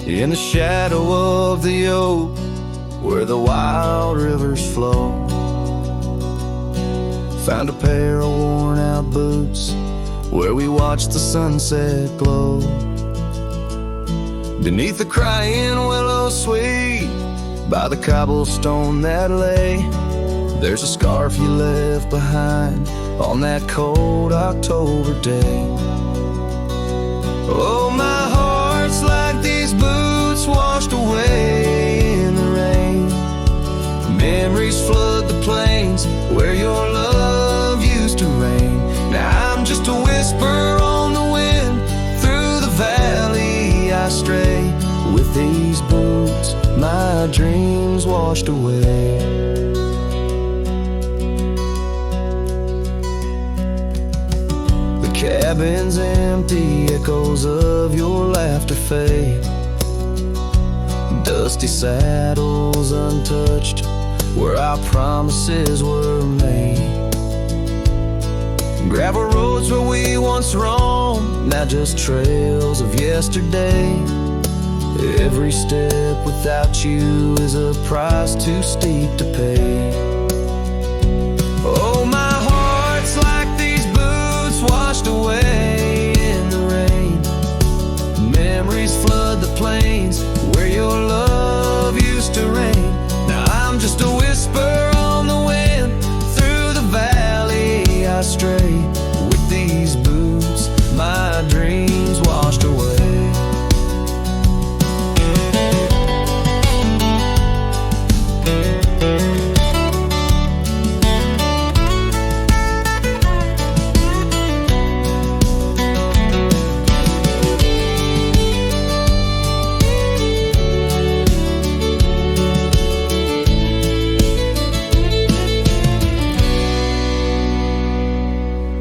in the shadow of the oak where the wild rivers flow. Found a pair of worn out boots where we watched the sunset glow. Beneath the crying willow sweet, by the cobblestone that lay, there's a scarf you left behind on that cold October day. Oh, my heart's like these boots washed away in the rain. Memories flood the plains where your love used to reign. Now I'm just a whisper on the wind, through the valley I stray. With these boots, my dreams washed away. The cabin's empty, echoes of your laughter fade. Dusty saddles untouched, where our promises were made. Gravel roads where we once roamed, now just trails of yesterday. Every step without you is a price too steep to pay. Oh, my heart's like these boots washed away in the rain. Memories flood the plains where your love used to reign. Now I'm just a whisper on the wind, through the valley I stray. With these boots, my dreams washed away.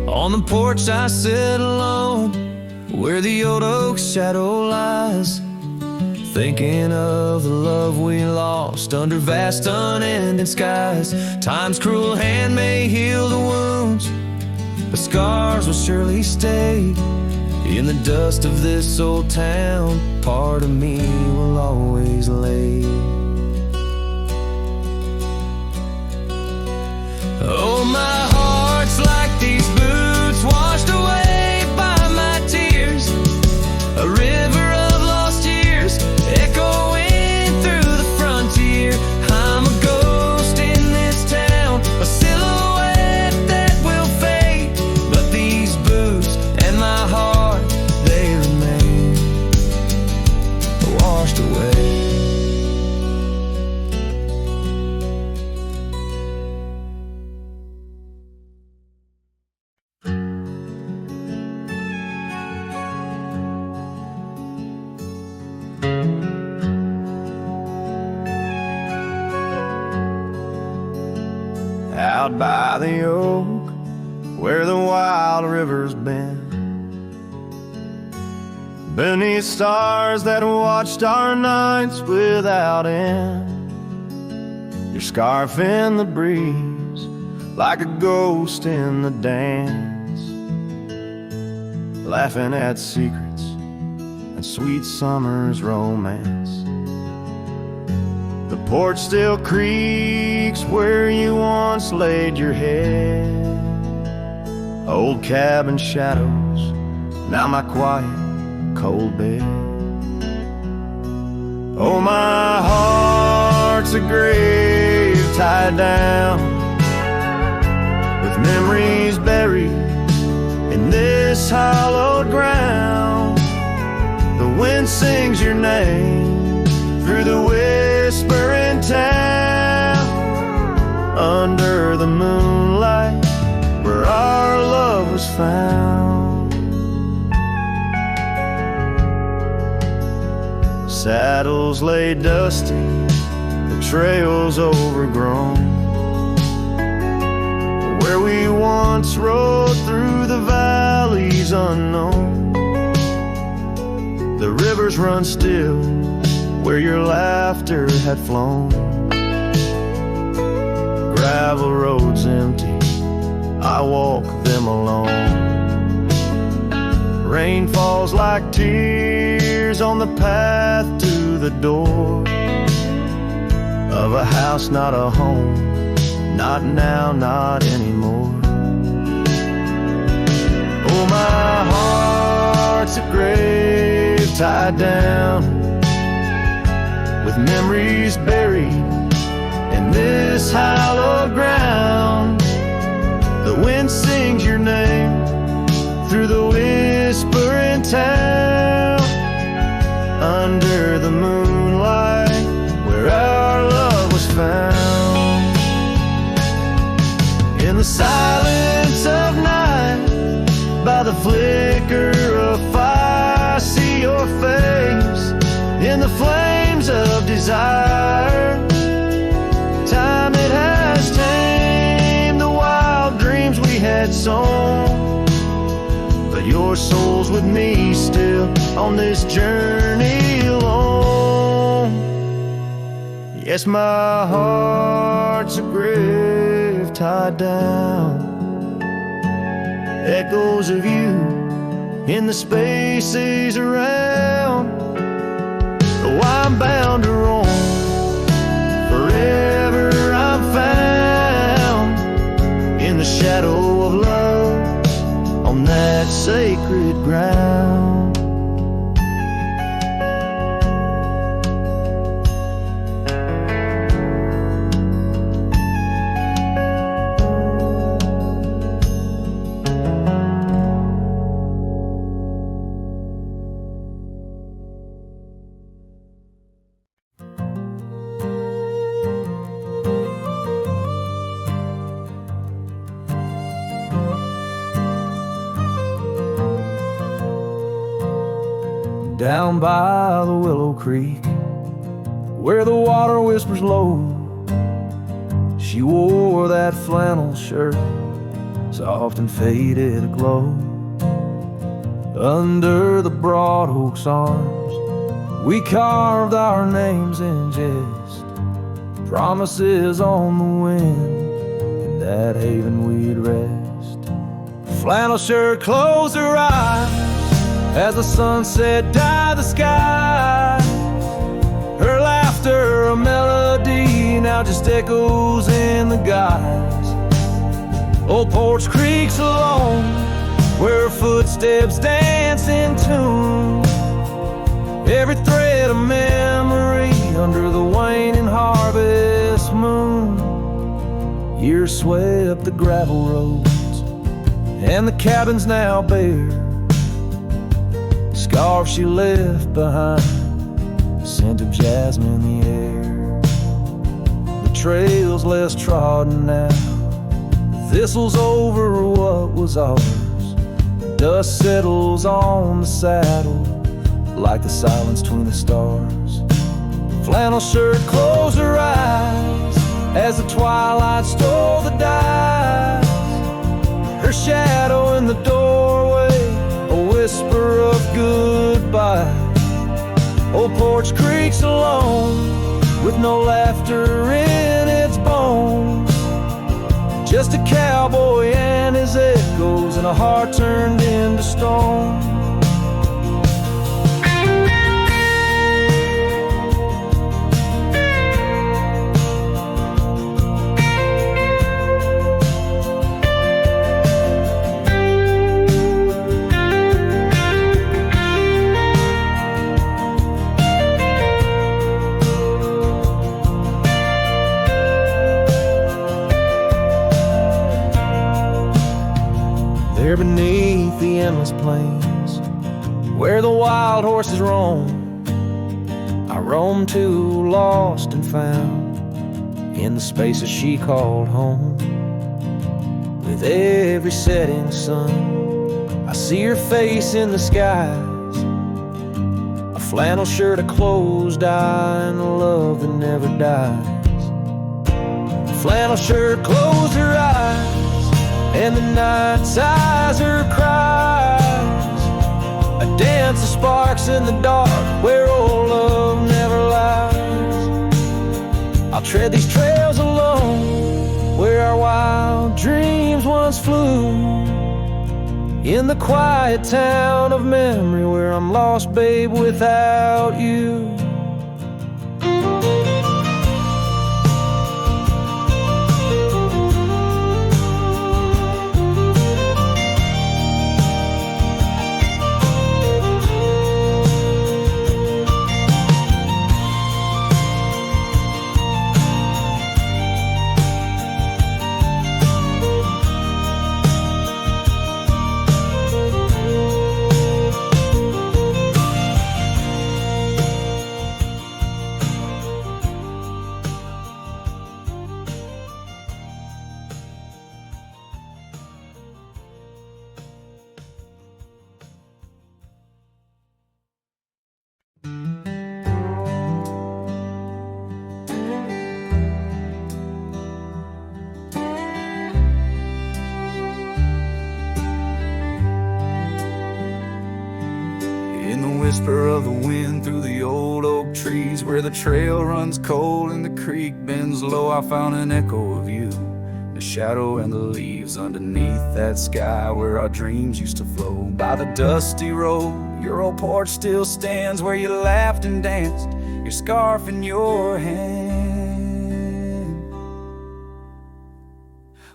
On the porch I sit alone, where the old oak's shadow lies, thinking of the love we lost under vast unending skies. Time's cruel hand may heal the wounds, but scars will surely stay. In the dust of this old town, part of me will always lay. Oh, my heart's like these boots washed away by my tears, a river of lost years echoing through the frontier. I'm a ghost in this town, a silhouette that will fade, but these boots and my heart, they remain washed away. Out by the oak, where the wild river's been, beneath stars that watched our nights without end. Your scarf in the breeze, like a ghost in the dance, laughing at secrets and sweet summer's romance. The porch still creaks where you once laid your head. Old cabin shadows, now my quiet, cold bed. Oh, my heart's a grave tied down, with memories buried in this hallowed ground. The wind sings your name through the whispering town, under the moonlight where our love was found. Saddles lay dusty, the trails overgrown, where we once rode through the valleys unknown. The rivers run still where your laughter had flown. Gravel roads empty, I walk them alone. Rain falls like tears years on the path to the door of a house, not a home, not now, not anymore. Oh, my heart's a grave tied down with memories buried in this hallowed ground. The wind sings your name through the whispering town, under the moonlight where our love was found. In the silence of night, by the flicker of fire, I see your face in the flames of desire. Time it has tamed the wild dreams we had sown, but your soul's with me still on this journey alone. Yes, my heart's a grave tied down, echoes of you in the spaces around. Oh, I'm bound to roam, forever I'm found in the shadow of love on that sacred ground. Down by the Willow Creek, where the water whispers low, she wore that flannel shirt, soft and faded aglow. Under the broad oak's arms, we carved our names in jest, promises on the wind, in that haven we'd rest. Flannel shirt closed her eyes as the sunset dyed the sky. Her laughter a melody now just echoes in the guise. Old Porch Creek's alone, where her footsteps dance in tune. Every thread of memory under the waning harvest moon. Years swept the gravel roads, and the cabin's now bare. Scarf she left behind, the scent of jasmine in the air. The trail's less trodden now, the thistle's over what was ours. The dust settles on the saddle like the silence between the stars. Flannel shirt closed her eyes as the twilight stole the dice. Her shadow in the doorway, a whisper of goodbye. Old Porch Creek's alone, with no laughter in its bones. Just a cowboy and his echoes, and a heart turned into stone. There beneath the endless plains, where the wild horses roam, I roam too, lost and found, in the spaces she called home. With every setting sun, I see her face in the skies. A flannel shirt, a closed eye, and a love that never dies. A flannel shirt closed her eyes, and the night sighs her cries. A dance of sparks in the dark, where old love never lies. I'll tread these trails alone, where our wild dreams once flew. in the quiet town of memory where I'm lost, babe, without you. Whisper of the wind through the old oak trees, where the trail runs cold and the creek bends low, I found an echo of you, the shadow and the leaves underneath that sky where our dreams used to flow. By the dusty road, your old porch still stands, where you laughed and danced, your scarf in your hand.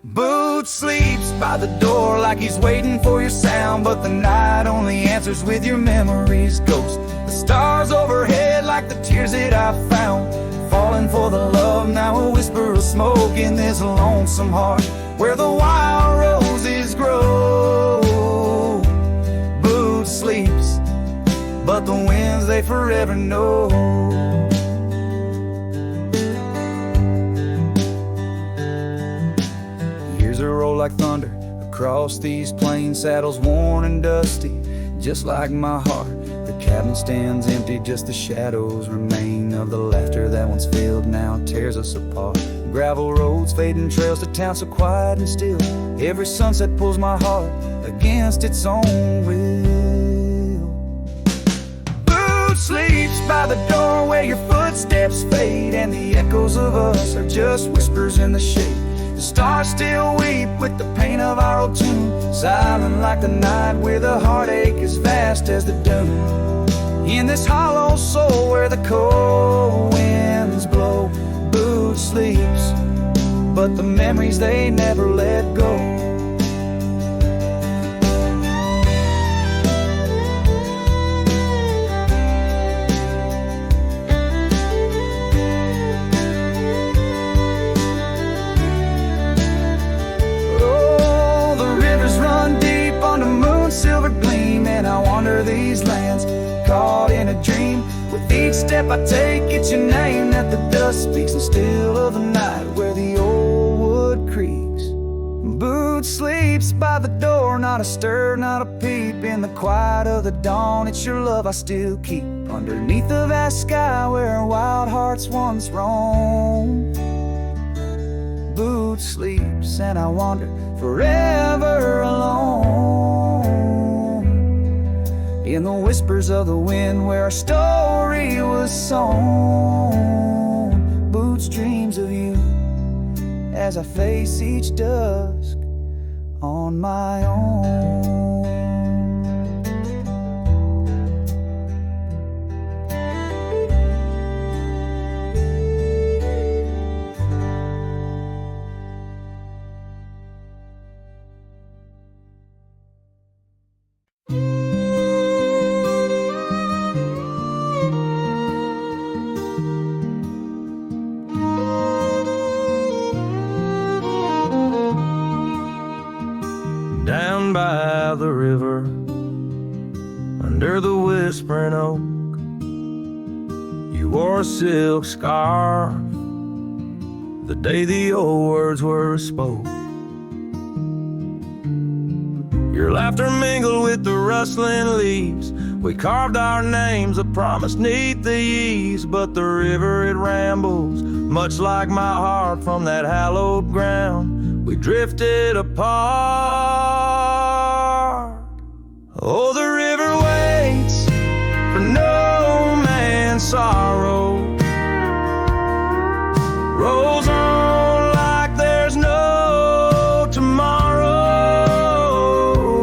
Boots sleeps by the door like he's waiting for your sound, but the night only answers with your memories. Ghost the stars overhead like the tears that I found, falling for the love, now a whisper of smoke in this lonesome heart where the wild roses grow. Boots sleeps, but the winds they forever know. Roll like thunder across these plains, saddles worn and dusty, just like my heart. The cabin stands empty, just the shadows remain of the laughter that once filled, now tears us apart. Gravel roads, fading trails to town so quiet and still. Every sunset pulls my heart against its own will. Boots sleeps by the door where your footsteps fade, and the echoes of us are just whispers in the shade. The stars still weep with the pain of our old tune, silent like the night where the heartache is vast as the dune. In this hollow soul where the cold winds blow, Boots sleeps, but the memories they never let go. Silver gleam, and I wander these lands, caught in a dream. With each step I take, it's your name that the dust speaks, and still of the night where the old wood creaks. Boots sleeps by the door, not a stir, not a peep. In the quiet of the dawn, it's your love I still keep, underneath the vast sky where wild hearts once roamed. Boots sleeps, and I wander forever alone, in the whispers of the wind where our story was sown. Boots dreams of you as I face each dusk on my own. Down by the river, under the whispering oak, you wore a silk scarf the day the old words were spoke. Your laughter mingled with the rustling leaves. We carved our names, a promise neath the eaves. But the river, it rambles, much like my heart from that hallowed ground. We drifted apart. Oh, the river waits for no man's sorrow, rolls on like there's no tomorrow.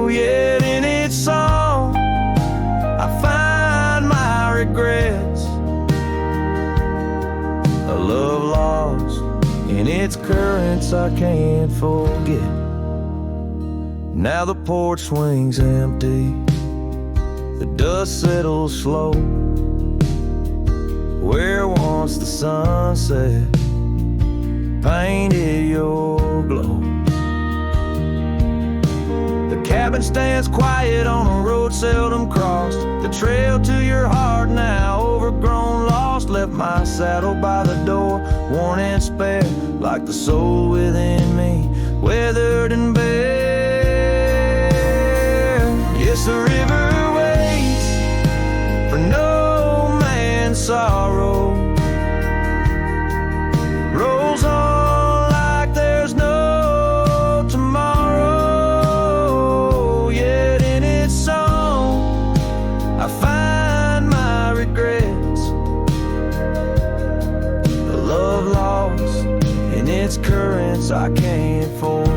Yet forget. Now the porch swings empty, the dust settles slow. Where once the sunset painted your glow. The cabin stands quiet on a road seldom crossed. The trail to your heart now overgrown, lost. Left my saddle by the door, worn and spare, like the soul within me, weathered and bare. Yes, the river waits for no man's sorrow, rolls on like there's no tomorrow. Yet in its song I find my regrets, the love lost in its currents I can't forget.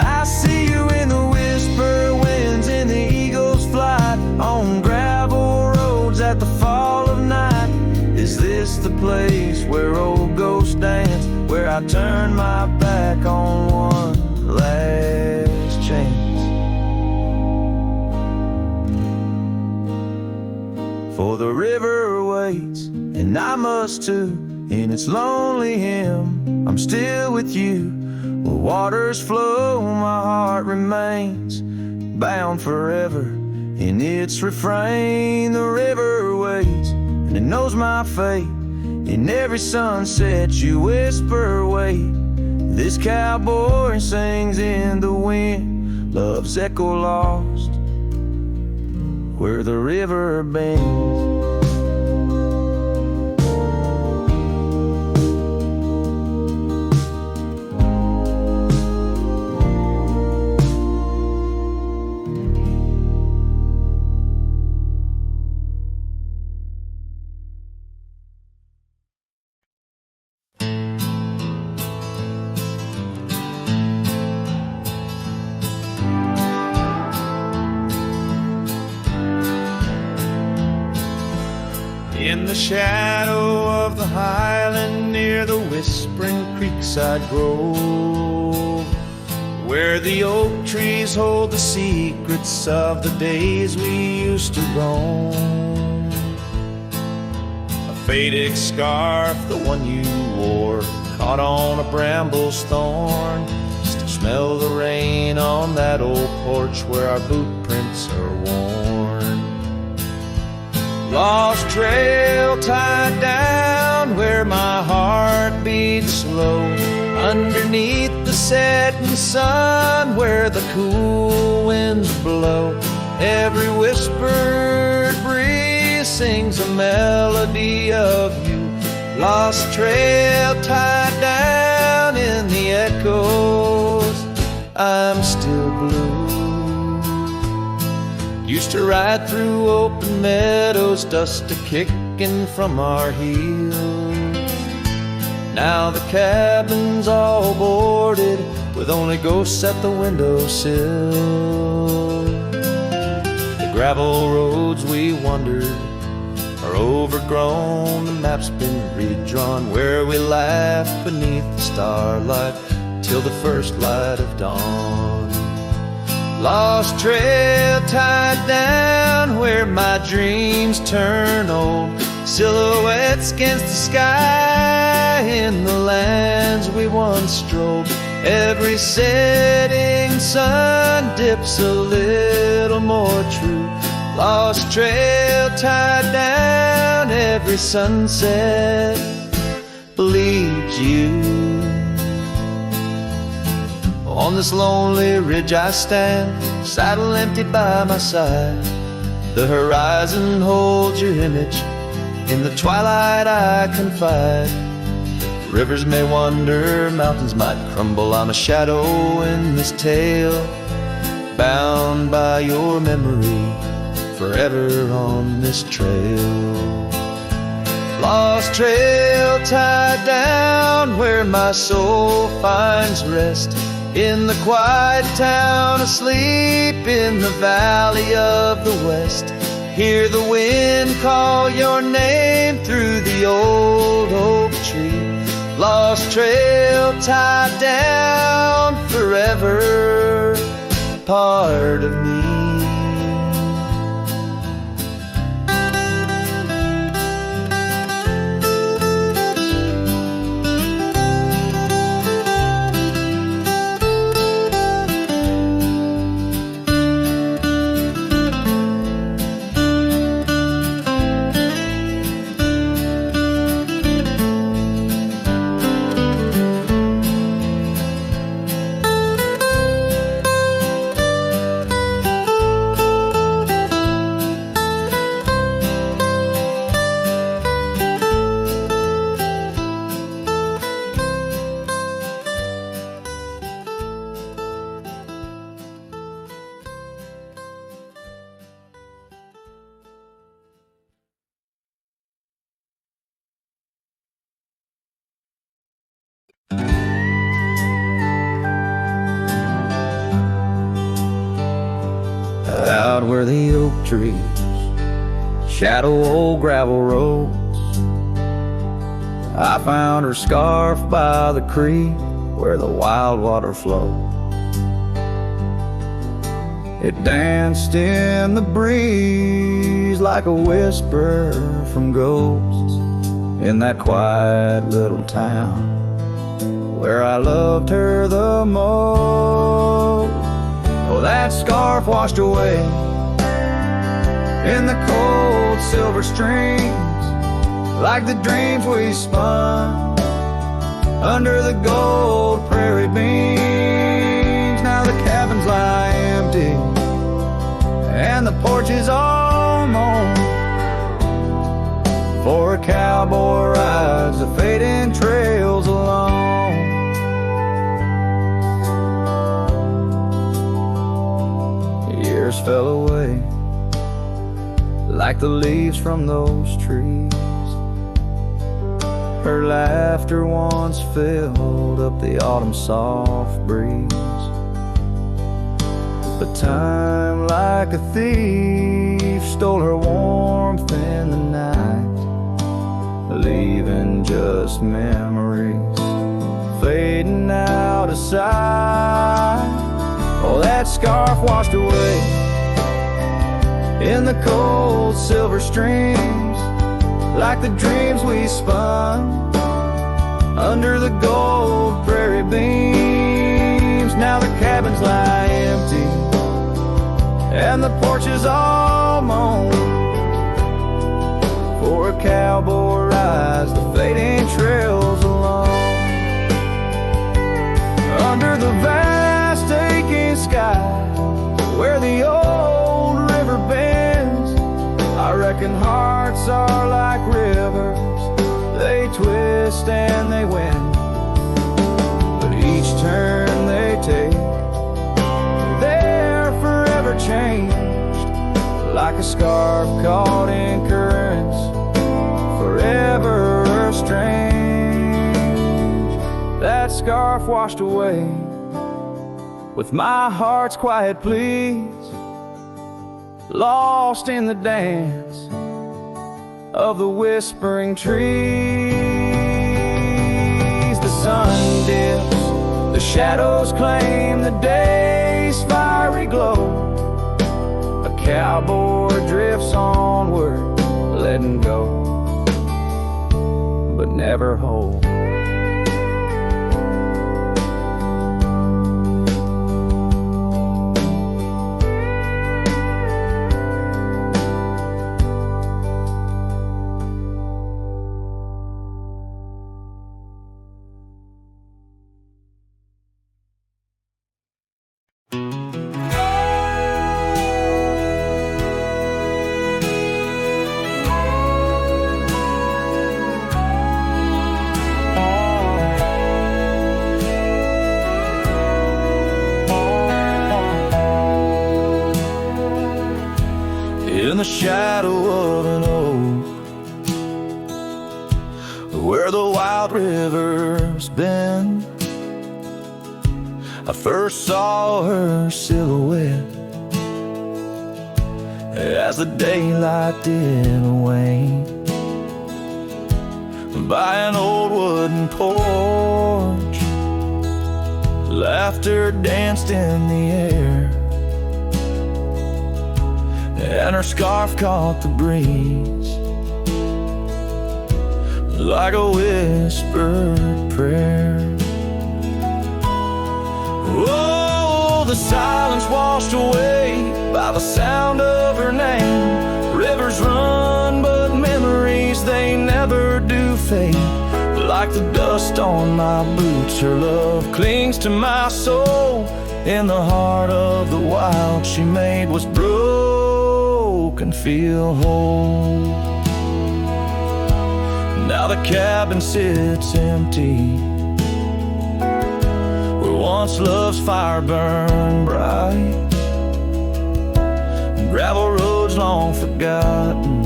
I see you in the whisper winds, in the eagle's flight, on gravel roads at the fall of night. Is this the place where old ghosts dance, where I turn my back on one last chance? For the river waits, and I must too. In its lonely hymn, I'm still with you. Where waters flow, my heart remains bound forever in its refrain. The river waits, and it knows my fate. In every sunset you whisper, wait. This cowboy sings in the wind, love's echo lost where the river bends. In the shadow of the highland near the whispering creekside grove, where the oak trees hold the secrets of the days we used to roam. A faded scarf, the one you wore, caught on a bramble's thorn. Still smell the rain on that old porch where our boot prints are worn. Lost trail tied down where my heart beats slow, underneath the setting sun where the cool winds blow. Every whispered breeze sings a melody of you. Lost trail tied down in the echoes, I'm still blue. Used to ride through open meadows, dust a-kicking from our heels. Now the cabin's all boarded, with only ghosts at the windowsill. The gravel roads we wandered are overgrown, the map's been redrawn, where we laughed beneath the starlight till the first light of dawn. Lost trail tied down where my dreams turn old, silhouettes against the sky in the lands we once strolled. Every setting sun dips a little more true. Lost trail tied down, every sunset bleeds you. On this lonely ridge I stand, saddle empty by my side. The horizon holds your image, in the twilight I confide. Rivers may wander, mountains might crumble, I'm a shadow in this tale, bound by your memory, forever on this trail. Lost trail tied down where my soul finds rest, in the quiet town asleep in the valley of the west. Hear the wind call your name through the old oak tree. lost trail tied down forever, part of me. Out where the oak trees shadow old gravel roads, I found her scarf by the creek where the wild water flowed. It danced in the breeze like a whisper from ghosts in that quiet little town where I loved her the most. Oh, that scarf washed away in the cold silver streams, like the dreams we spun under the gold prairie beams. Now the cabins lie empty and the porches all mown, for a cowboy rides the fading trails alone. Years fell away like the leaves from those trees. Her laughter once filled up the autumn soft breeze. But time like a thief stole her warmth in the night, leaving just memories fading out of sight. Oh, that scarf washed away in the cold silver streams, like the dreams we spun under the gold prairie beams. Now the cabins lie empty and the porches all mown, for a cowboy rides the fading trails alone. Under the vast aching sky where the old river bends, I reckon hearts are like rivers, they twist and they win. But each turn they take, they're forever changed, like a scarf caught in currents, forever estranged. That scarf washed away with my heart's quiet pleas, lost in the dance of the whispering trees. The sun dips, the shadows claim the day's fiery glow. A cowboy drifts onward, letting go, but never hold. In the shadow of an oak, where the wild river's been, I first saw her silhouette as the daylight did wane. by an old wooden porch. Laughter danced in the air, and her scarf caught the breeze like a whispered prayer. Oh, the silence washed away by the sound of her name. Rivers run, but memories, they never do fade. Like the dust on my boots, her love clings to my soul. In the heart of the wild, she made what's broken feel whole. Now the cabin sits empty, where once love's fire burned bright. Gravel roads long forgotten,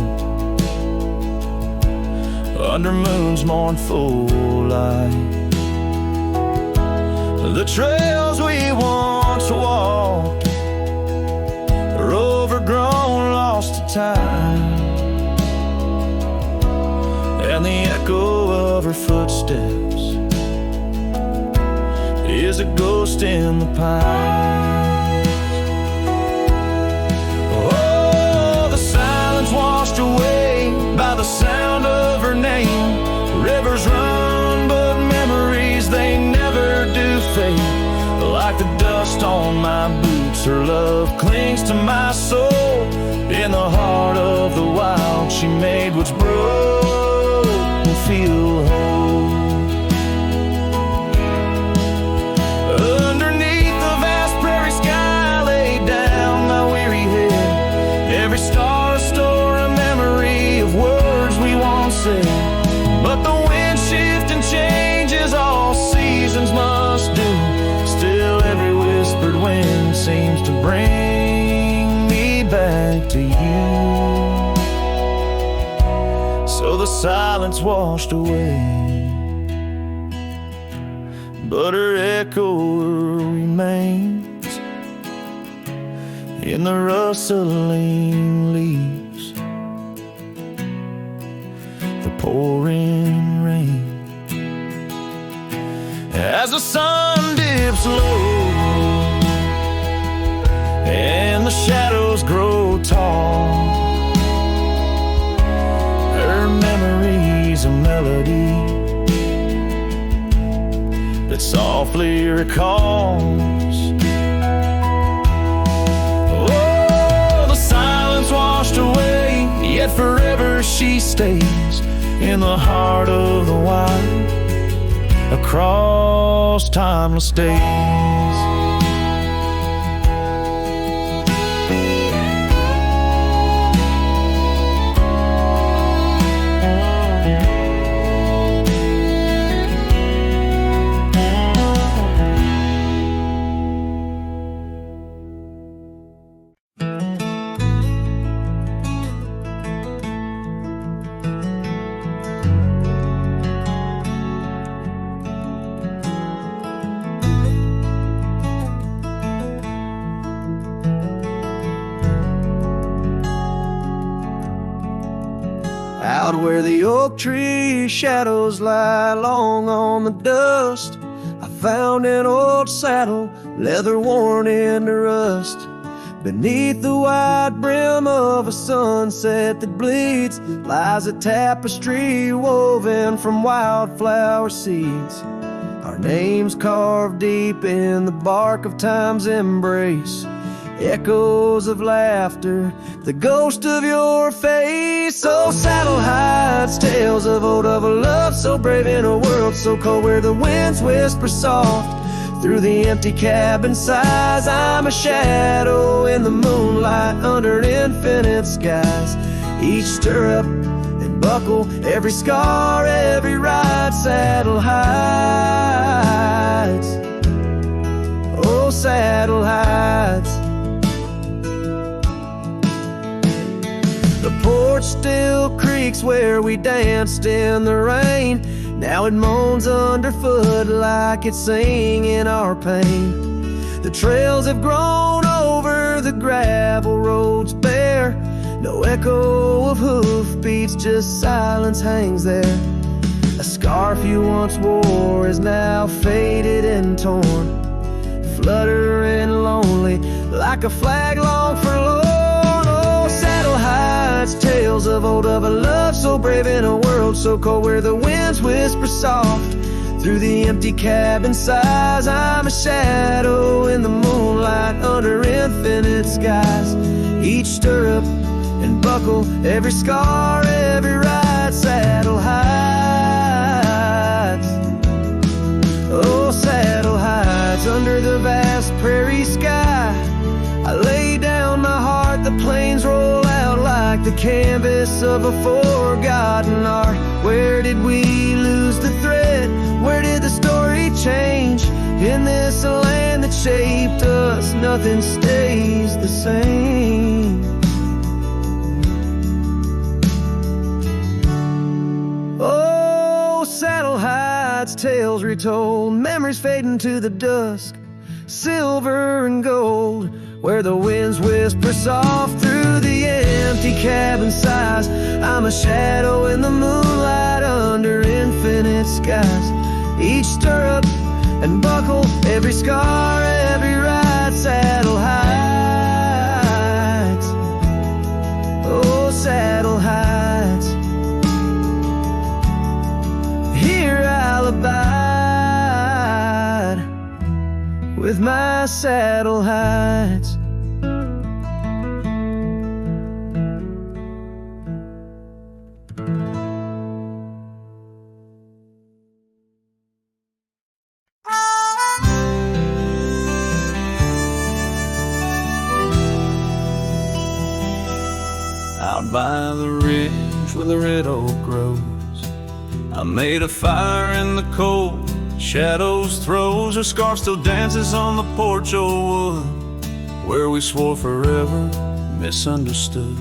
under moon's mournful light. The trails we once walked are overgrown, lost to time, and the echo of her footsteps is a ghost in the pines. Oh, the silence washed away by the sound of her name. Rivers run, but memories, they never do fade. Like the dust on my boots, her love clings to my soul. In the heart of the wild, she made what's broken feel whole. Underneath the vast prairie sky, laid down my weary head. Every star a store, a memory of words we once said. But the wind shifts and changes, all seasons must do. Still every whispered wind seems to bring me back to you. So the silence washed away, but her echo remains in the rustling leaves, the pouring rain. As the sun dips low and the shadows grow tall, her memory's a melody that softly recalls. Oh, the silence washed away, yet forever she stays in the heart of the wild, across timeless days. Out where the oak tree shadows lie long on the dust, I found an old saddle, leather worn into rust. Beneath the wide brim of a sunset that bleeds lies a tapestry woven from wildflower seeds. Our names carved deep in the bark of time's embrace, echoes of laughter, the ghost of your face. Oh, saddle hides tales of old, of a love so brave in a world so cold, where the winds whisper soft through the empty cabin sighs. I'm a shadow in the moonlight under infinite skies. Each stirrup and buckle, every scar, every ride, saddle hides. Oh, saddle hides. The porch still creaks where we danced in the rain. Now it moans underfoot like it's singing our pain. The trails have grown over the gravel roads bare. No echo of hoofbeats, just silence hangs there. A scarf you once wore is now faded and torn, fluttering lonely like a flag long forlorn. Oh, saddle hides tales of a love so brave in a world so cold, where the winds whisper soft through the empty cabin sighs. I'm a shadow in the moonlight under infinite skies. Each stirrup and buckle, every scar, every ride, saddle hides. Oh, saddle hides under the vast prairie sky. I lay down my heart, the plains roll out like the canvas of a forgotten art. Where did we lose the thread? Where did the story change? In this land that shaped us, nothing stays the same. Oh, saddle hides, tales retold, memories fading to the dusk, silver and gold, where the winds whisper soft through the empty cabin sighs. I'm a shadow in the moonlight under infinite skies. Each stirrup and buckle, every scar, every ride, saddle hides. Oh, saddle hides. Here I'll abide with my saddle hides. Out by the ridge where the red oak grows, I made a fire in the cold, shadows throws. Her scarf still dances on the porch, old wood, where we swore forever, misunderstood.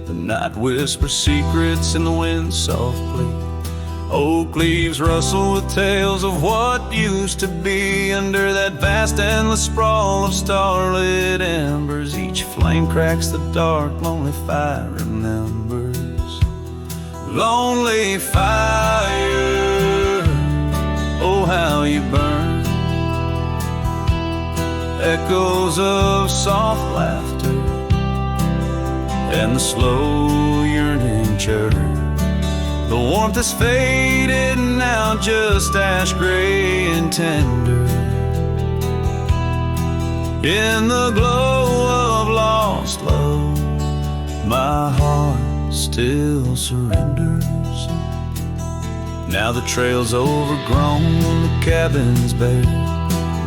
The night whispers secrets in the wind softly. Oak leaves rustle with tales of what used to be. Under that vast endless sprawl of starlit embers, each flame cracks the dark, lonely fire remembers. Lonely fire, oh how you burn. Echoes of soft laughter and the slow yearning churn. The warmth is faded now, just ash gray and tender. In the glow of lost love, my heart still surrenders. Now the trail's overgrown, the cabin's bare.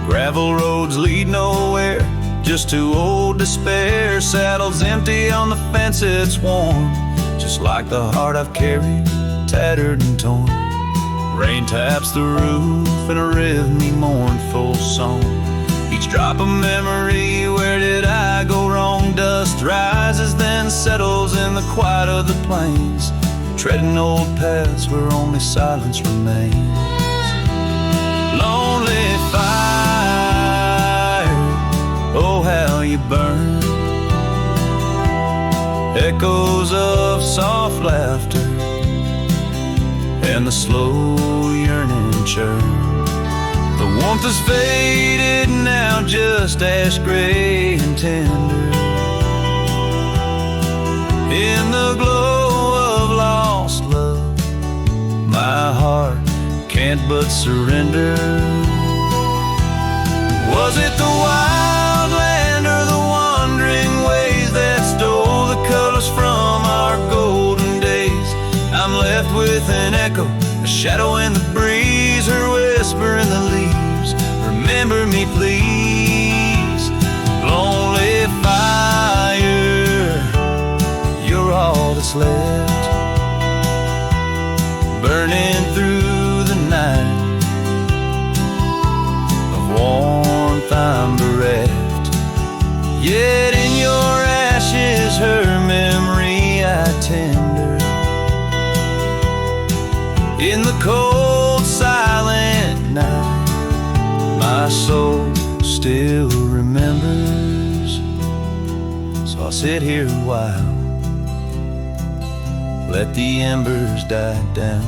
Gravel roads lead nowhere, just to old despair. Saddle's empty on the fence, it's warm, just like the heart I've carried, tattered and torn. Rain taps the roof in a rhythmy mournful song. Each drop a memory, where did I go wrong? Dust rises then settles in the quiet of the plains, treading old paths where only silence remains. Lonely fire, oh how you burn. Echoes of soft laughter and the slow yearning churn. The warmth is faded now, just ash gray and tender. In the glow of lost love, my heart can't but surrender. Was it the wild land or the wandering ways that stole the colors from our golden days? I'm left with an echo, a shadow in the breeze, her whisper in the leaves. Remember me, please. Lonely fire, you're all that's left, burning through the night. Of warmth I'm bereft, yet in your ashes her memory I tender. In the cold silent night, my soul still remembers. So I'll sit here a while, let the embers die down,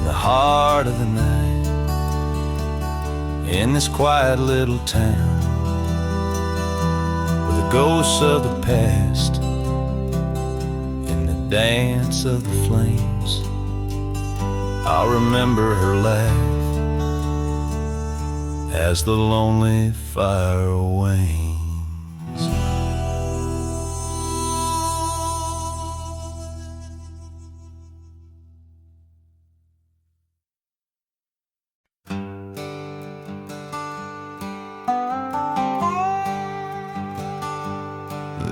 in the heart of the night, in this quiet little town, with the ghosts of the past, in the dance of the flames. I'll remember her laugh as the lonely fire wanes.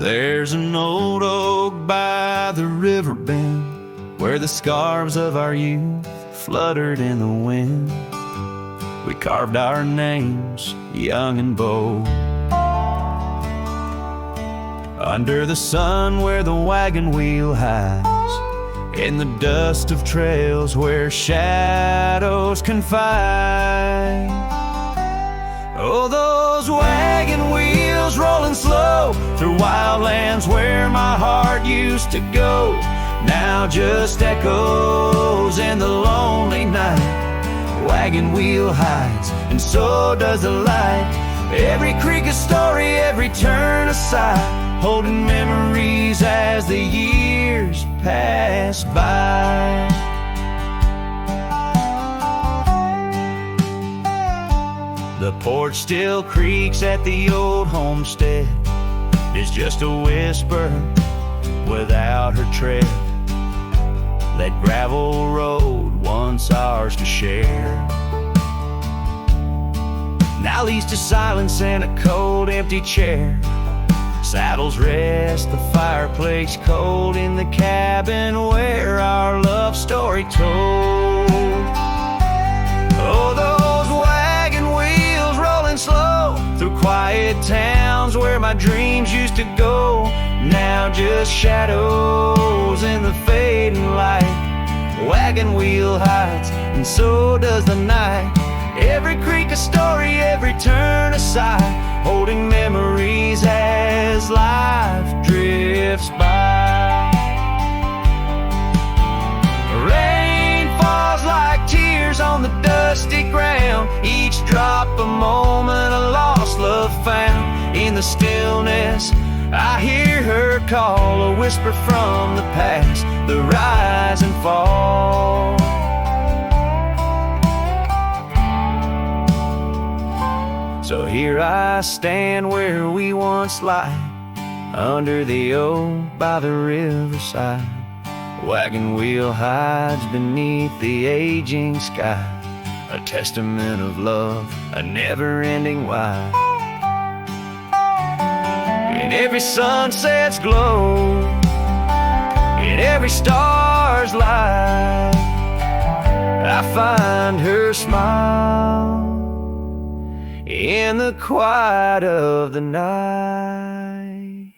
There's an old oak by the river bend where the scarves of our youth fluttered in the wind. We carved our names, young and bold, under the sun where the wagon wheel hides, in the dust of trails where shadows confide. Oh, those wagon wheels rolling slow through wildlands where my heart used to go, now just echoes in the lonely night. Wagon wheel hides, and so does the light. Every creek a story, every turn a sigh, holding memories as the years pass by. The porch still creaks at the old homestead. It's just a whisper without her tread. That gravel road once ours to share, now leads to silence and a cold empty chair. Saddles rest, the fireplace cold in the cabin where our love story told. Oh, those wagon wheels rolling slow through quiet towns where my dreams used to go, now just shadows in the fading light. Wagon wheel hides, and so does the night. Every creek a story, every turn a sigh, holding memories as life drifts by. Rain falls like tears on the dusty ground, each drop a moment, a lost love found. In the stillness I hear her call, a whisper from the past, the rise and fall. So here I stand where we once lie, under the oak by the riverside. Wagon wheel hides beneath the aging sky, a testament of love, a never-ending why. In every sunset's glow, in every star's light, I find her smile in the quiet of the night.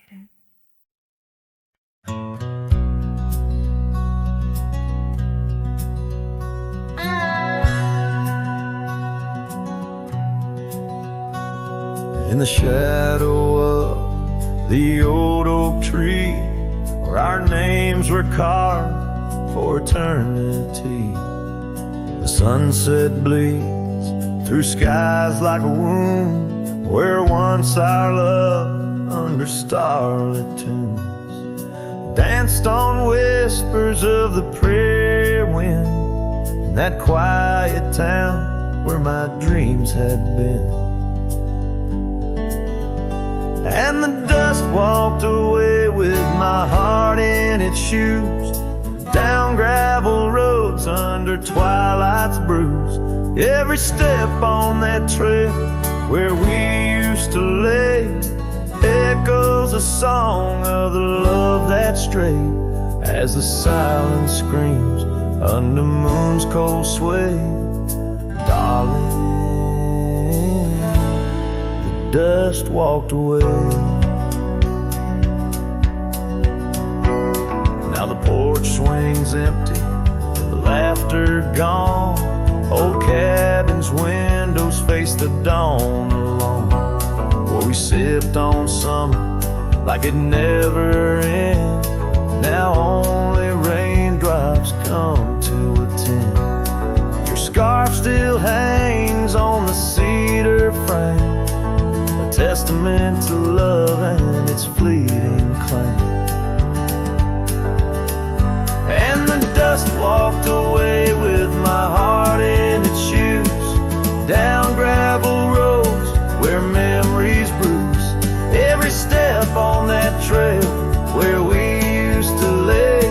In the shadow of the old oak tree, where our names were carved for eternity, the sunset bleeds through skies like a wound, where once our love under starlit tunes danced on whispers of the prairie wind, in that quiet town where my dreams had been. And the dust walked away with my heart in its shoes, down gravel roads under twilight's bruise. Every step on that trail where we used to lay echoes a song of the love that strayed, as the silence screams under moon's cold sway. Darling, dust walked away. Now the porch swings empty, the laughter gone. Old cabins, windows face the dawn alone, where we sipped on summer like it never ends. Now only raindrops come to attend. scarf still hangs on the cedar frame, a testament to love and its fleeting claim. And the dust walked away with my heart in its shoes, down gravel roads where memories bruise. Every step on that trail where we used to lay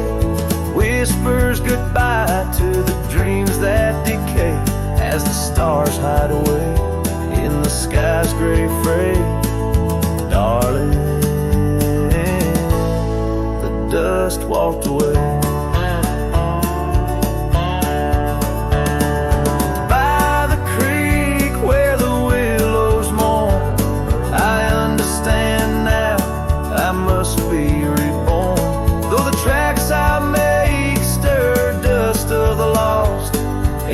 whispers goodbye to the dreams that decay as the stars hide away in the sky's gray fray. Darling, the dust walked away. By the creek where the willows mourn, I understand now I must be reborn. Though the tracks I make stir dust of the lost,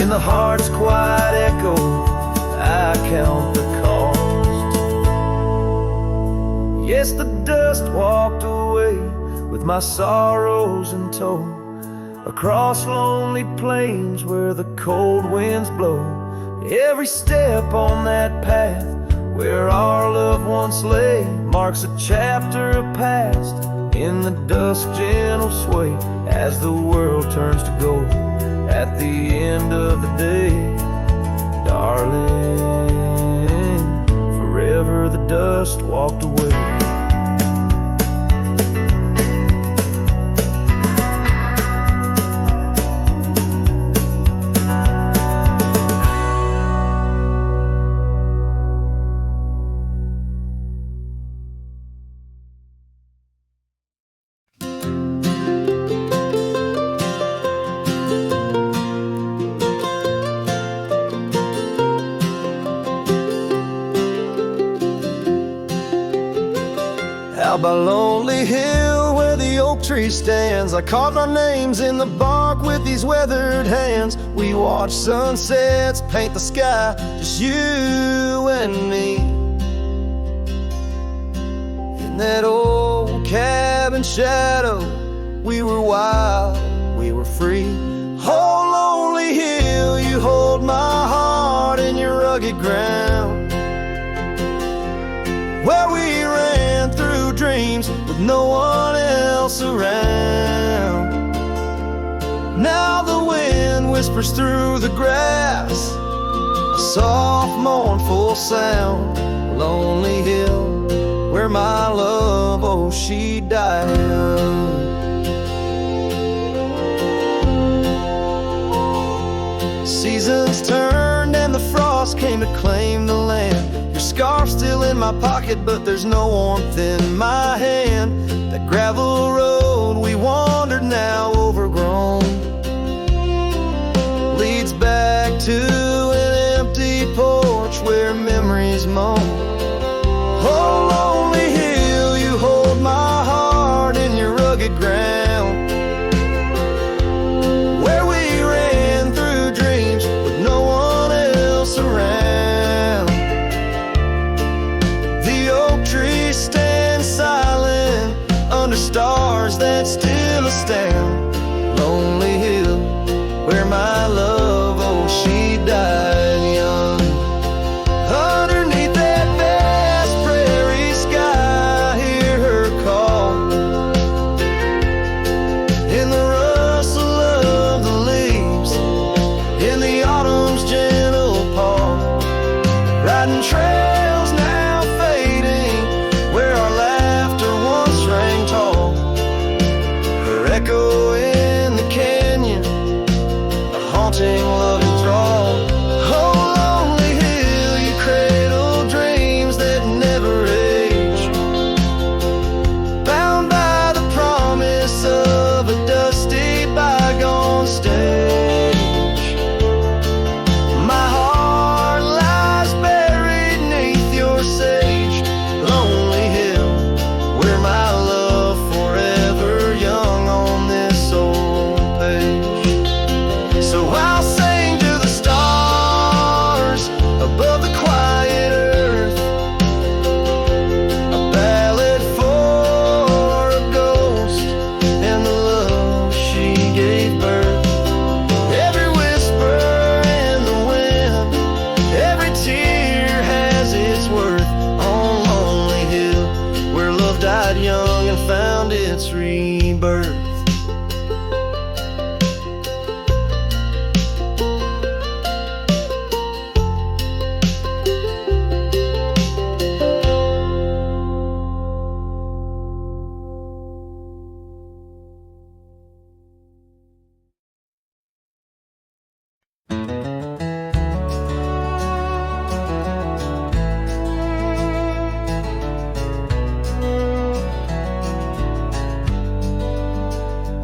in the heart's quiet echo I count the cost. Yes, the dust walked away with my sorrows in tow, across lonely plains where the cold winds blow. Every step on that path where our love once lay marks a chapter of past in the dusk gentle sway as the world turns to gold at the end of the day. Darling, forever the dust walked away. Out by Lonely Hill where the oak tree stands, I carved our names in the bark with these weathered hands. We watch sunsets paint the sky, just you and me. In that old cabin shadow, we were wild, we were free. Oh, Lonely Hill, you hold my heart in your rugged ground, where we ran through dreams with no one else around. Now the wind whispers through the grass, a soft mournful sound. Lonely Hill, where my love, oh, she died young. Seasons turned and the frost came to claim the land. Your scarf's still in my pocket, but there's no warmth in my hand. That gravel road we wandered, now overgrown, leads back to an empty porch where memories moan. Oh, Lonely Hill, you hold my heart in your rugged ground, where we ran through dreams with no one else around. The oak tree stands silent under stars that still astound. Lonely Hill, where my love, oh, she died young. Underneath that vast prairie sky, I hear her call, in the rustle of the leaves, in the autumn's gentle paw. Riding trails now fading, where our laughter once rang tall, her echo found its rebirth.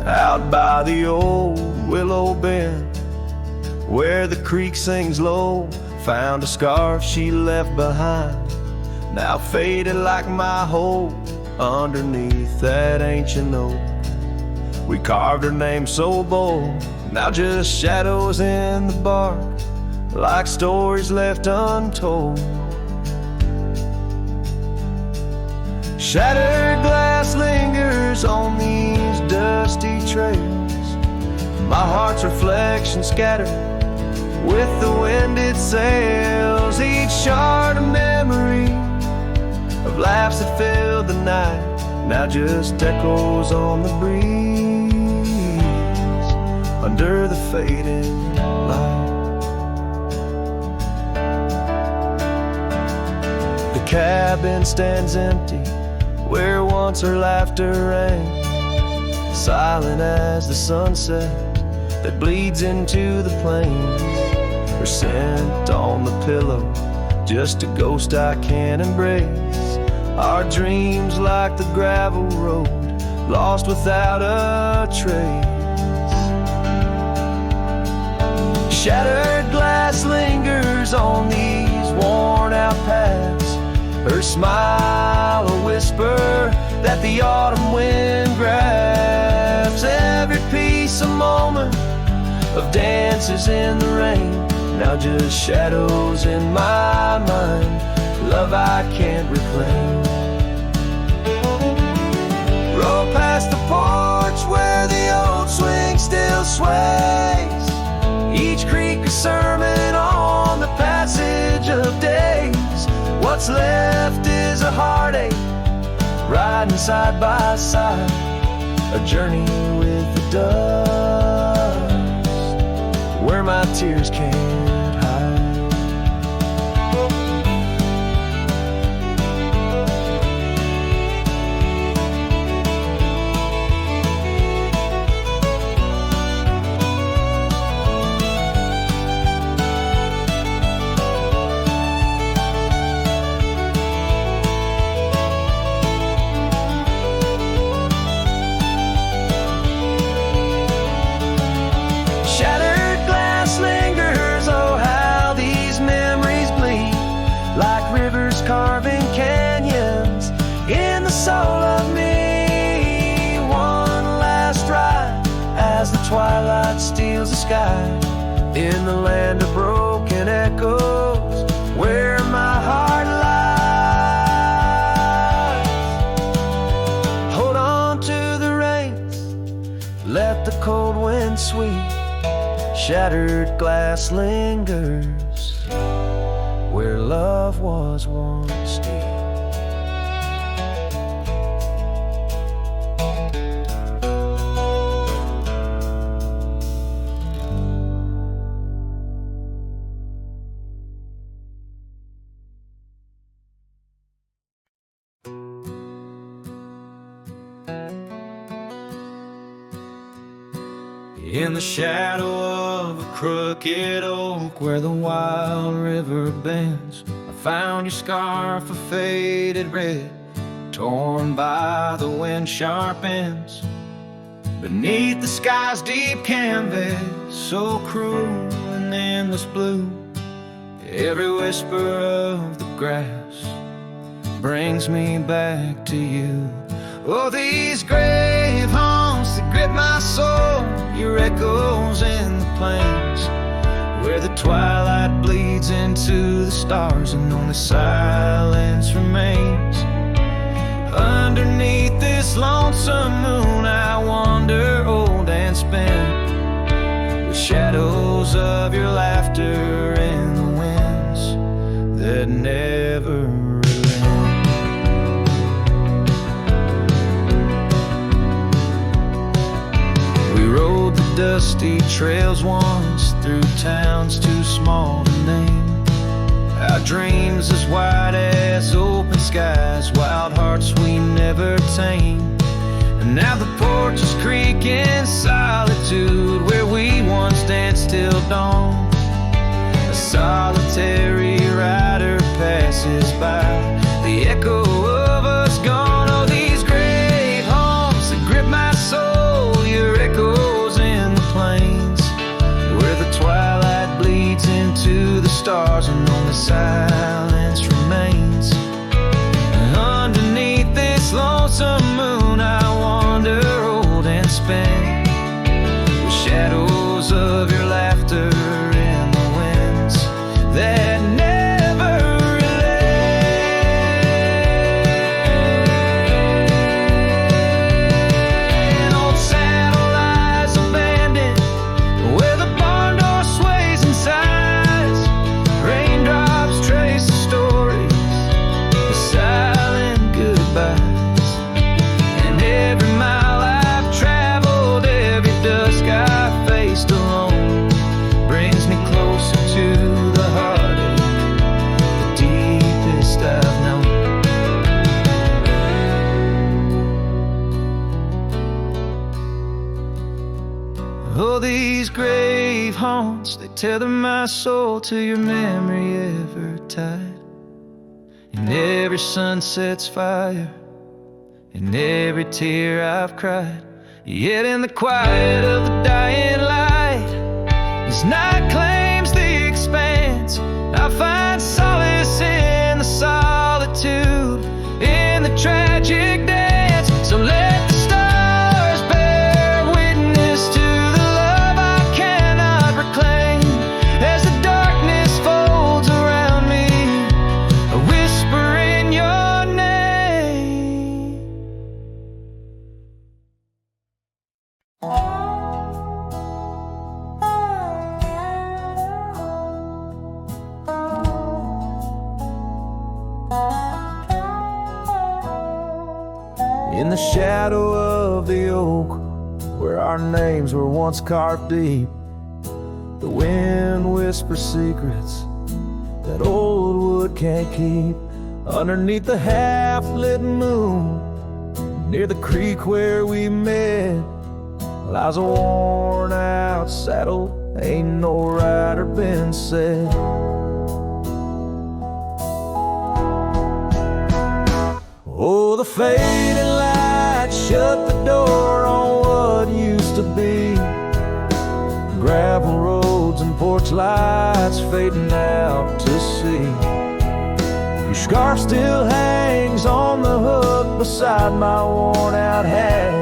Out by the old willow bend, where the creek sings low, found a scarf she left behind, now faded like my hope. Underneath that ancient oak, we carved her name so bold, now just shadows in the bark, like stories left untold. Shattered glass lingers on these dusty trails, my heart's reflection scattered with the wind it sails. Each shard a memory of laughs that filled the night, now just echoes on the breeze under the fading light. The cabin stands empty where once her laughter rang, silent as the sunset that bleeds into the plains. Her scent on the pillow, just a ghost I can't embrace. Our dreams like the gravel road, lost without a trace. Shattered glass lingers on these worn out paths, her smile a whisper that the autumn wind grabs. Every piece a moment of dances in the rain, now just shadows in my mind, love I can't reclaim. Roll past the porch where the old swing still sways, each creek a sermon on the passage of days. What's left is a heartache, riding side by side, a journey with the dust, where my tears can't hide. Carving canyons in the soul of me. One last ride as the twilight steals the sky, in the land of broken echoes where my heart lies. Hold on to the reins, let the cold wind sweep. Shattered glass lingers where love was once deep. In the shadow of a crooked oak where the wild river bends, I found your scarf of faded red, torn by the wind sharp ends. Beneath the sky's deep canvas, so cruel and endless blue, every whisper of the grass brings me back to you. Oh, these grave haunts that grip my soul, your echoes in the plains, where the twilight bleeds into the stars and only silence remains. Underneath this lonesome moon I wander old and spent, with shadows of your laughter in the winds that never relent. dusty trails once through towns too small to name. Our dreams as wide as open skies, wild hearts we never tamed. And now the porch is creaking solitude, where we once danced till dawn. A solitary rider passes by, the echo of us gone. Oh, these grave homes that grip my soul, your echoes in the plains, where the twilight bleeds into the stars and only silence remains. And underneath this lonesome moon I wander old and spent, with shadows of your laughter in the winds that never relent. Old saddle lies abandoned, where the barn door sways and sighs. Raindrops trace the stories, the silent goodbyes. And every mile I've traveled, every dusk I faced alone, brings me closer to the heartache, the deepest I've known. Oh, these grave haunts, they tether my soul to your memory ever tied. And every sunset's fire, and every tear I've cried. Yet in the quiet of the dying light, as night claims the expanse, I find solace in the solitude, in the tragic dance. So let the stars bear witness to the love I cannot reclaim, as the darkness folds around me, a whisper in your name. In the shadow of the oak, where our names were once carved deep, the wind whispers secrets that old wood can't keep. Underneath the half-lit moon, near the creek where we met, lies a worn-out saddle, ain't no rider been said. Oh, the fading light shut the door on what used to be. Gravel roads and porch lights fading out to sea. Your scarf still hangs on the hook beside my worn-out hat.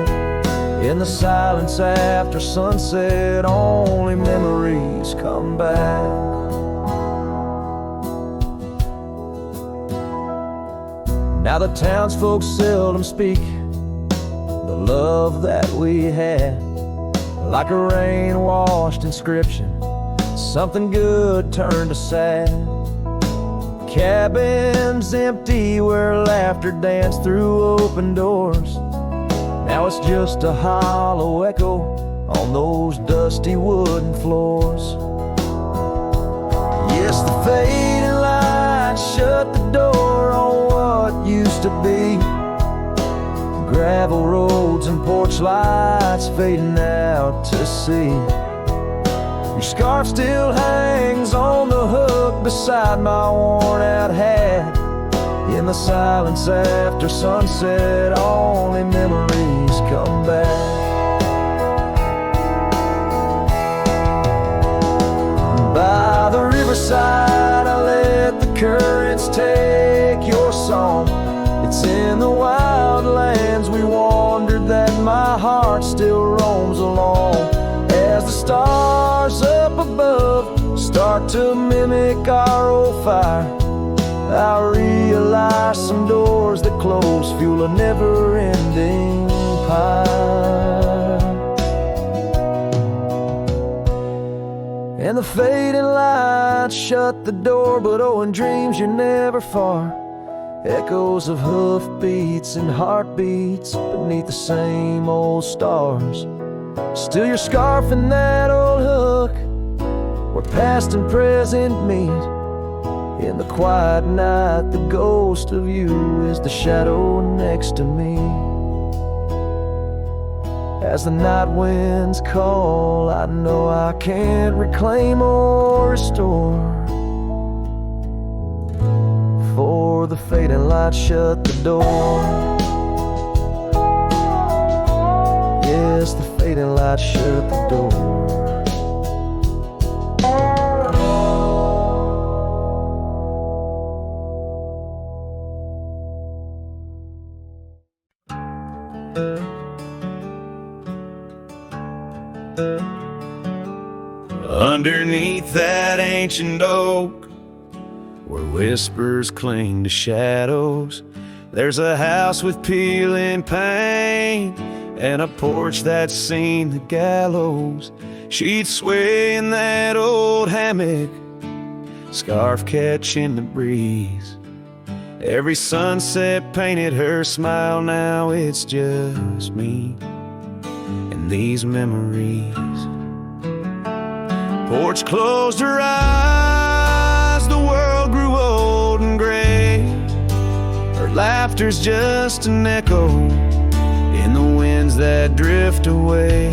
In the silence after sunset, only memories come back. Now the townsfolk seldom speak the love that we had, like a rain-washed inscription, something good turned to sad. Cabins empty where laughter danced through open doors. Now it's just a hollow echo on those dusty wooden floors. Yes, the fading light shut the door on what used to be. Gravel roads and porch lights fading out to sea. Your scarf still hangs on the hook beside my worn-out hat. In the silence after sunset, only memories come back. By the riverside, I let the currents take your song. It's in the wild lands we wandered that my heart still roams along. As the stars up above start to mimic our old fire, I realize some doors that close fuel a never-ending pyre. And the fading lights shut the door, but oh, in dreams you're never far. Echoes of hoofbeats and heartbeats beneath the same old stars. Still your scarf and that old hook, where past and present meet. In the quiet night, the ghost of you is the shadow next to me. As the night winds call, I know I can't reclaim or restore, for the fading light shut the door. Yes, the fading light shut the door. Underneath that ancient oak, where whispers cling to shadows, there's a house with peeling paint and a porch that's seen the gallows. She'd sway in that old hammock, scarf catching the breeze. Every sunset painted her smile, now it's just me and these memories. Porch closed her eyes, the world grew old and gray. Her laughter's just an echo in the winds that drift away.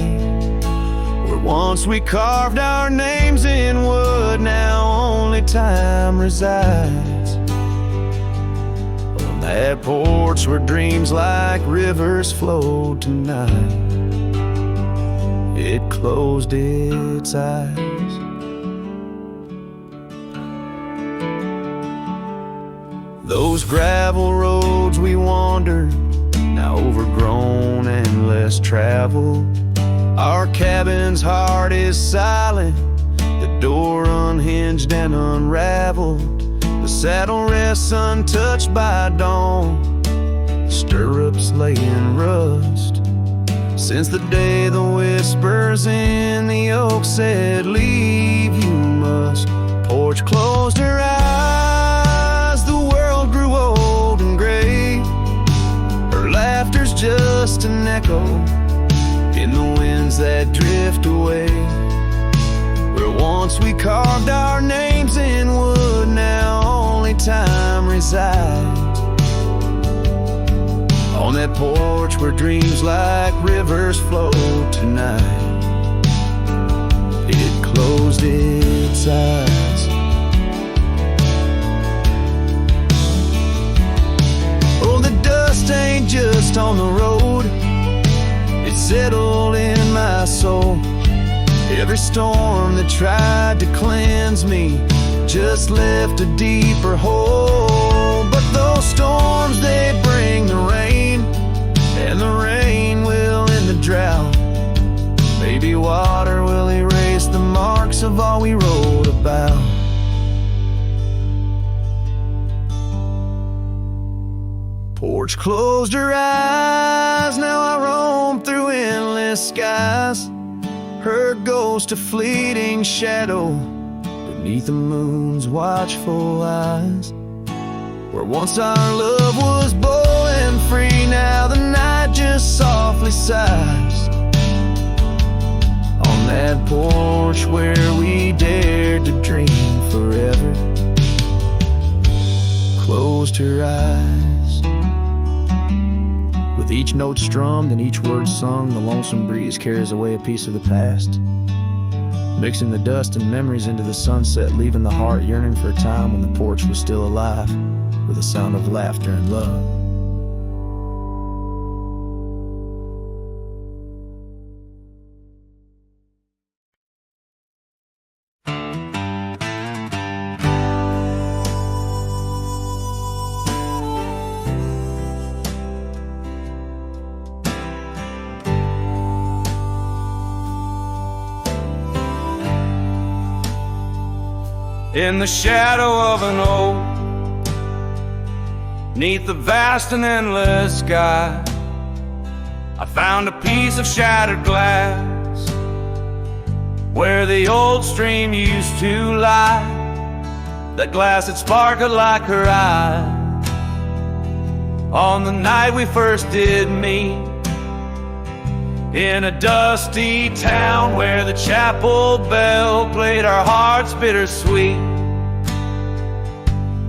Where once we carved our names in wood, now only time resides. On that porch where dreams like rivers flowed tonight, it closed its eyes. Those gravel roads we wandered, now overgrown and less traveled. Our cabin's heart is silent, the door unhinged and unraveled. The saddle rests untouched by dawn, the stirrups lay in rust. Since the day the whispers in the oak said, leave you must. Porch closed her eyes, the world grew old and gray. Her laughter's just an echo in the winds that drift away. Where once we carved our names in wood, now only time resides. On that porch where dreams like rivers flow tonight, it closed its eyes. Oh, the dust ain't just on the road, it settled in my soul. Every storm that tried to cleanse me just left a deeper hole. But those storms, they bring the rain, and the rain will end the drought. Maybe water will erase the marks of all we wrote about. Porch closed her eyes, now I roam through endless skies. Her ghost a fleeting shadow beneath the moon's watchful eyes. Where once our love was bold and free, now the night just softly sighs. On that porch where we dared to dream forever, closed her eyes. With each note strummed and each word sung, the lonesome breeze carries away a piece of the past, mixing the dust and memories into the sunset, leaving the heart yearning for a time when the porch was still alive, with a sound of laughter and love. In the shadow of an oak, 'neath the vast and endless sky, I found a piece of shattered glass where the old stream used to lie. That glass had sparkled like her eyes on the night we first did meet. in a dusty town where the chapel bell played our hearts bittersweet.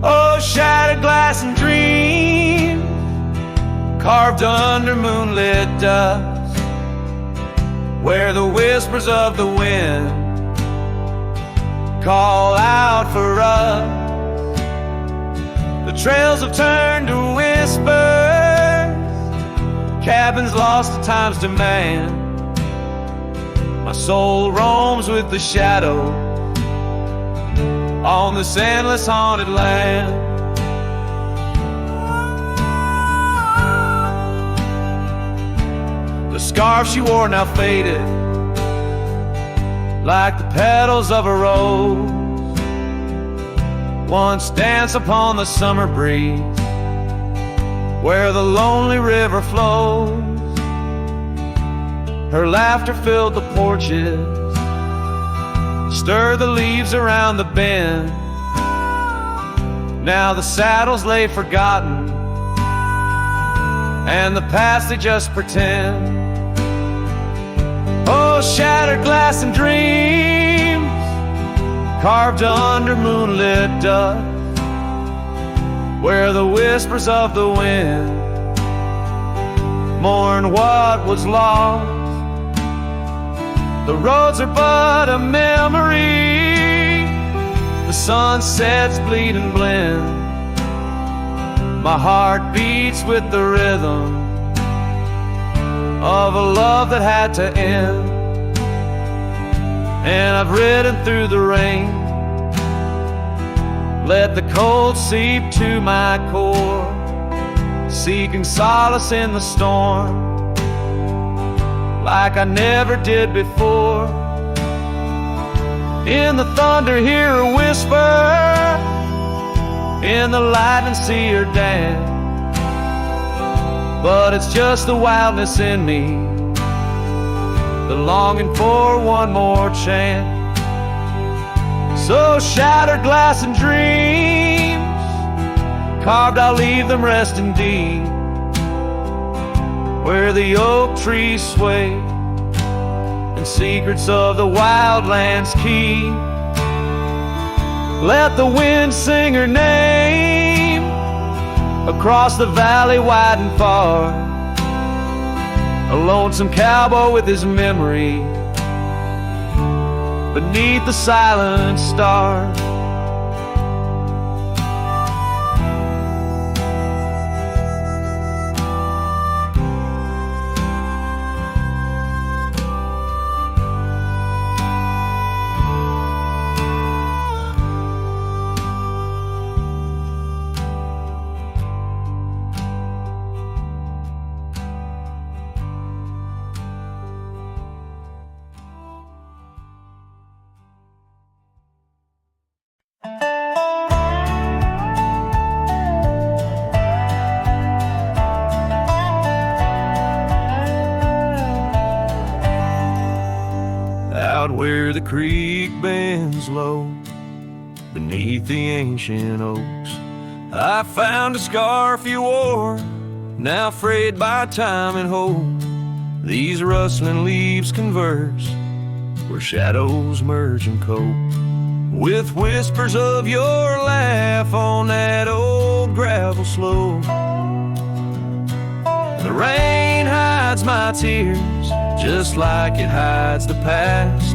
Oh, shattered glass and dreams carved under moonlit dust, where the whispers of the wind call out for us. The trails have turned to whispers, cabins lost to time's demand. My soul roams with the shadow on this endless haunted land. The scarf she wore now faded, like the petals of a rose once danced upon the summer breeze, where the lonely river flows. Her laughter filled the porches, stirred the leaves around the bend. Now the saddles lay forgotten, and the past they just pretend. Oh, shattered glass and dreams carved under moonlit dust, where the whispers of the wind mourn what was lost. The roads are but a memory, the sunsets bleed and blend. My heart beats with the rhythm of a love that had to end. And I've ridden through the rain, let the cold seep to my core, seeking solace in the storm, like I never did before. In the thunder hear her whisper, in the lightning see her dance. But it's just the wildness in me, the longing for one more chance. So shattered glass and dreams carved, I'll leave them resting deep, where the oak trees sway and secrets of the wildlands keep. Let the wind sing her name across the valley wide and far, a lonesome cowboy with his memory beneath the silent stars. Out where the creek bends low beneath the ancient oaks, I found a scarf you wore, now frayed by time and hope. These rustling leaves converse where shadows merge and cope, with whispers of your laugh on that old gravel slope. The rain hides my tears just like it hides the past,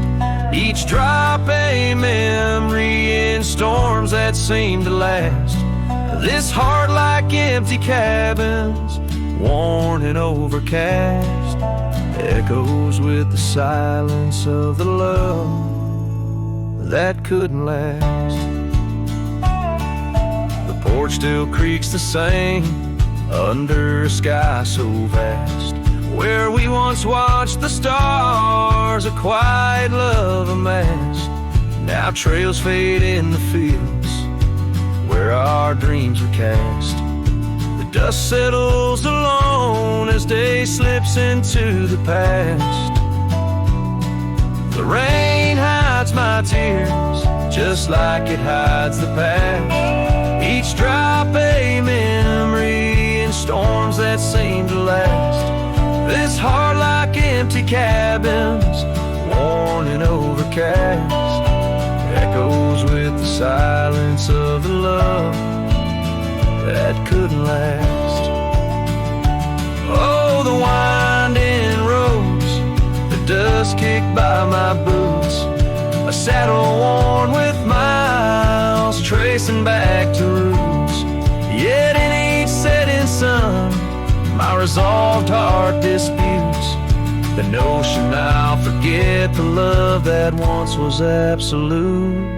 each drop a memory in storms that seem to last. This heart like empty cabins, worn and overcast, echoes with the silence of the love that couldn't last. The porch still creaks the same under a sky so vast, where we once watched the stars, a quiet love amassed. Now trails fade in the fields where our dreams were cast. The dust settles alone as day slips into the past. The rain hides my tears just like it hides the past, each drop a memory in storms that seem to last. This heart like empty cabins, worn and overcast, echoes with the silence of the love that couldn't last. Oh, the winding roads, the dust kicked by my boots, a saddle worn with miles, tracing back to roots. Yet in each setting sun, my resolved heart disputes the notion I'll forget the love that once was absolute.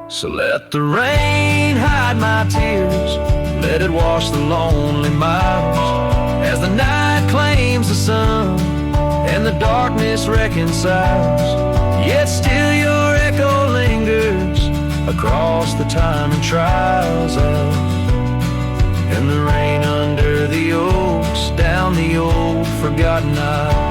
So let the rain hide my tears, let it wash the lonely miles, as the night claims the sun and the darkness reconciles. Yet still your echo lingers across the time and trials of, and the rain under the oaks, down the old forgotten aisles.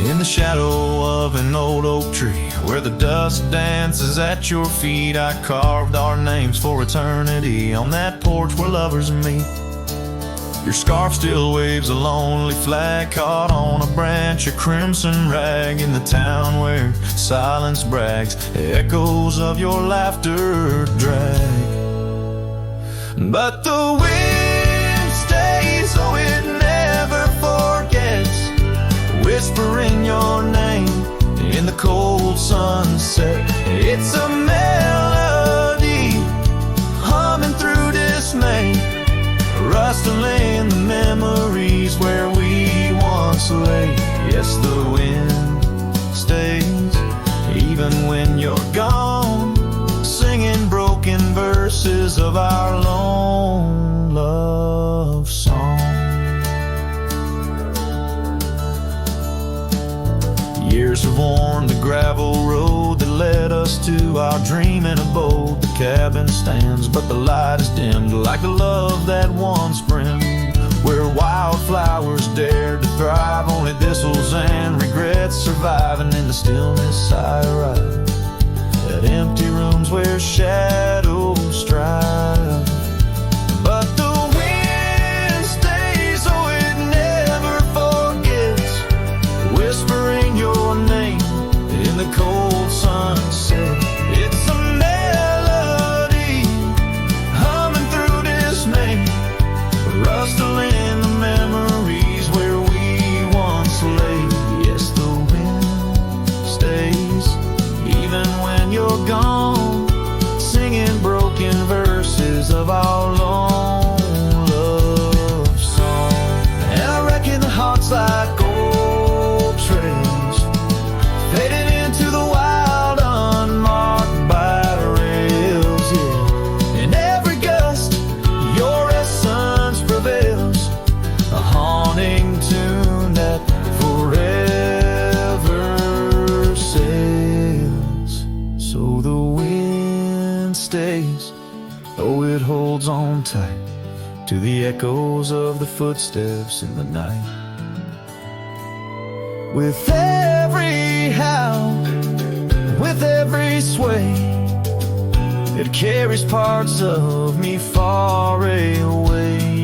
In the shadow of an old oak tree, where the dust dances at your feet, I carved our names for eternity on that porch where lovers meet. Your scarf still waves a lonely flag caught on a branch, a crimson rag in the town where silence brags, echoes of your laughter drag. But the wind stays, oh it never forgets, whispering your name in the cold sunset. It's a melody humming through dismay, rustling the memories where we once lay. Yes, the wind stays even when you're gone, singing broken verses of our lone love song. Years have worn the gravel road that led us to our dreaming abode. The cabin stands, but the light is dimmed like the love that once brimmed, where wildflowers dared to thrive, only thistles and regrets surviving. In the stillness I arrive at empty rooms where shadows strive. But the wind stays, oh it never forgets, whispering your name in the cold sunset. It's a melody humming through dismay, rustling the memories where we once lay. Yes, the wind stays even when you're gone, singing broken verses of our long love song. And I reckon the heart's like old trails, fading into the wild, unmarked by rails, yeah. In every gust, your essence prevails, a haunting tune that forever sails. So the wind stays, oh it holds on tight to the echoes of the footsteps in the night. With every howl, with every sway, it carries parts of me far away.